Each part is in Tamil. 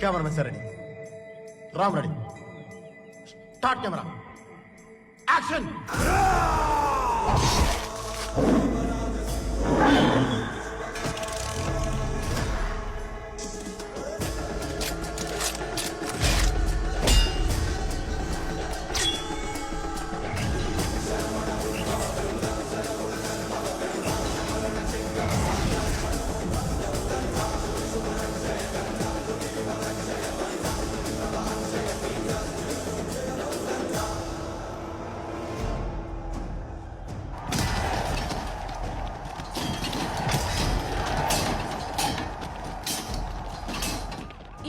Cameraman sir ready. Ram ready. Start camera. Action!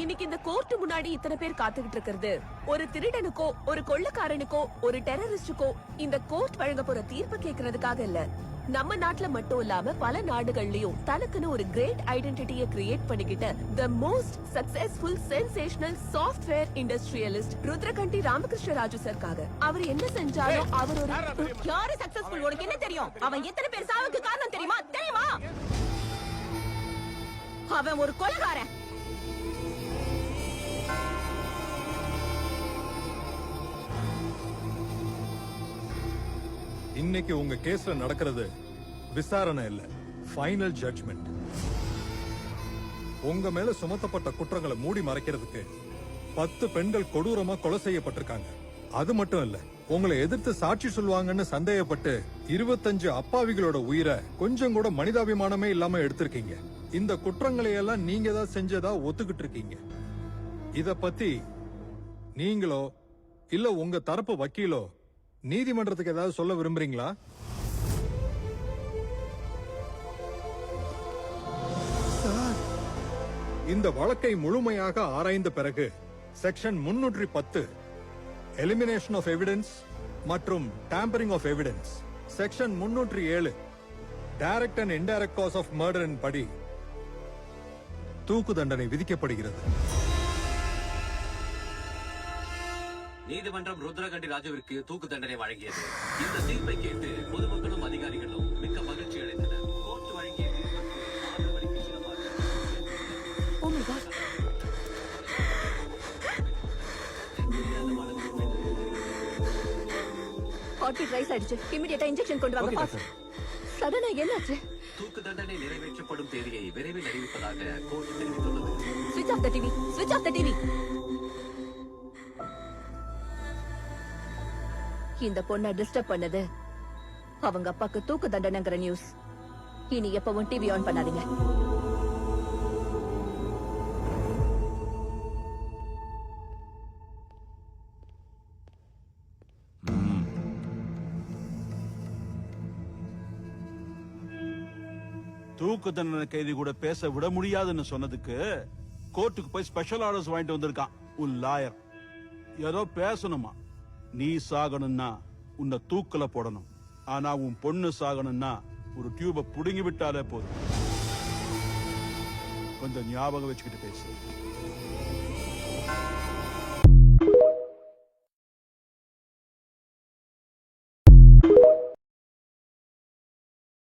இன்னைக்கு இந்த கோர்ட் முன்னாடி இத்தனை பேர் காத்துக்கிட்டு இருக்கிறது ஒரு திருடனுக்கோ ஒரு கொள்ளக்காரனுக்கோ ஒரு டெரரிஸ்டுக்கோ இந்த கோர்ட் வழங்க போற தீர்ப்பு கேட்கறதுக்காக இல்ல. நம்ம நாட்டுல மட்டும் இல்லாம பல நாடுகள்லயும் தனக்குன்னு ஒரு கிரேட் ஐடென்டிட்டியை கிரியேட் பண்ணிக்கிட்ட the most successful sensational software industrialist Rudrakanti Ramakrishna Raju சர்க்காக அவர் என்ன செஞ்சாலும் அவர் ஒரு யாரு சக்சஸ்ஃபுல் உனக்கு என்ன தெரியும்? அவன் எத்தனை பேர் சாவுக்கு காரணம் தெரியுமா? அவன் ஒரு கொலைகாரன். இன்னைக்கு உங்க கேஸ்ல நடக்கிறது விசாரணை இல்ல, ஃபைனல் ஜட்ஜ்மெண்ட். உங்க மேல சுமத்தப்பட்ட குற்றங்களை மூடி மறைக்கிறதுக்கு 10 பெண்கள் கொடூரமா கொலை செய்யப்பட்டிருக்காங்க. அது மட்டும் இல்ல, உங்களை எதிர்த்து சாட்சி சொல்லுவாங்கன்னு சந்தேகப்பட்டு 25 அப்பாவிகளோட உயிரை கொஞ்சம் கூட மனிதாபிமானமே இல்லாம எடுத்திருக்கீங்க. இந்த குற்றங்களை எல்லாம் நீங்க தான் செஞ்சதா ஒத்துக்கிட்டு இருக்கீங்க. இத பத்தி நீங்களோ இல்ல உங்க தரப்பு வக்கீலோ நீதிமன்றத்துக்கு ஏதாவது சொல்ல விரும்புறீங்களா? இந்த வழக்கை முழுமையாக ஆராய்ந்த பிறகு செக்ஷன் 310 எலிமினேஷன் ஆஃப் எவிடன்ஸ் மற்றும் tampering of evidence, section 307 direct and indirect cause of மர்டரின் படி தூக்கு தண்டனை விதிக்கப்படுகிறது. நீதிமன்றம் ருத்ரகண்டி ராஜுவிற்கு தூக்கு தண்டனை வழங்கியது. இந்த தீர்ப்பை கேட்டு பொதுமக்களும் அதிகாரிகளும் மிக்க மகிழ்ச்சி அடைந்தனர். கோர்ட் வழங்கிய தீர்ப்புக்கு ஆதரவளிக்கும் விதமாக தூக்கு தண்டனை நிறைவேற்றப்படும் தேதியை விரைவில் அறிவிப்பதாக கோர்ட் தெரிவித்துள்ளது. Switch off the TV. Switch off the TV. இந்த பொண்ணை டிஸ்டர்ப் பண்ணது அவங்க அப்பாக்கு தூக்கு தண்டனைங்கிற நியூஸ். இனி எப்பவும் டிவி ஆன் பண்ணாதீங்க. தூக்கு தண்டனை கைதி கூட பேச விட முடியாதுன்னு சொன்னதுக்கு கோர்ட்டுக்கு போய் ஸ்பெஷல் ஆர்டர்ஸ் வாங்கிட்டு வந்திருக்கான் உன் லாயர். ஏதோ பேசணுமா? நீ சாகணும்னா உன்னை தூக்கல போடணும். ஆனா உன் பொண்ணு சாகணும்னா ஒரு டியூப புடுங்கி விட்டாலே போதும். கொஞ்சம் ஞாபகம் வச்சுக்கிட்டு பேசு.